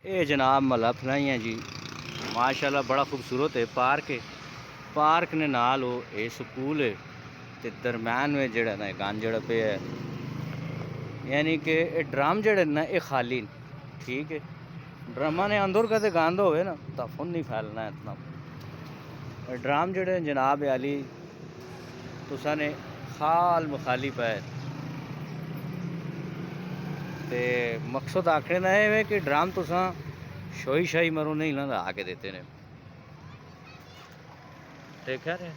ये जनाब महला फलाई है जी, माशाल्लाह बड़ा खूबसूरत है। पार्क ने नाल हो ये स्कूल है, ते दरम्यान में जड़ा ना गंद जड़ा पे है, यानी कि ये ड्रम जड़े ना ये खाली न, ठीक है। ड्रमा ने अंदर का गंद होवे ना तो फुन नहीं फैलना इतना। ड्रम जड़े जनाब अली तुसा ने खाल मखाली पाए, ते मकसद आखने का है कि ड्रम तुसा शोई शाही मरो नहीं ना आके देते ने, देखा रे।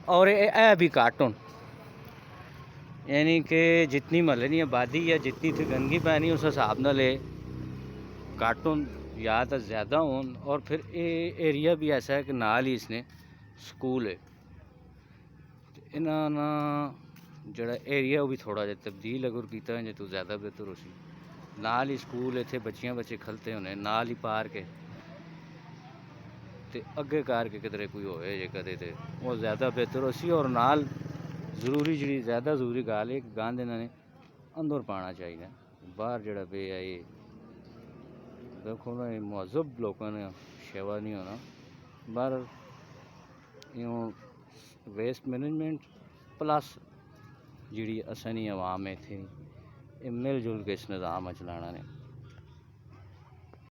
और ये भी कार्टून, यानी कि जितनी महल्ले की आबादी या जितनी थी गंदगी पैनी उस हिसाब नाल कार्टून या तो ज़्यादा होन। और फिर ये एरिया भी ऐसा है कि नाल ही इसने स्कूल है, इन्होंने जड़ा एरिया वो भी थोड़ा जिहा तब्दील अगर किया जाए तो ज़्यादा बेहतर हो सी। नाल ही स्कूल इत्थे बच्चे खलते होने, नाल ही पार्क है, तो अगे करके किधरे कोई होए जे कदे तो वो ज़्यादा बेहतर हो सी। और नाल जरूरी जी ज़्यादा जरूरी गल है कि गंद इन्होंने अंदर पाना चाहिए, बाहर जड़ा पे है ये देखो ना, ये महजब लोगों ने सेवा नहीं होना बाहर। यूँ वेस्ट मैनेजमेंट प्लस जी असनी आवाम है इतनी मिल जुल के इस निज़ाम चलाना ने।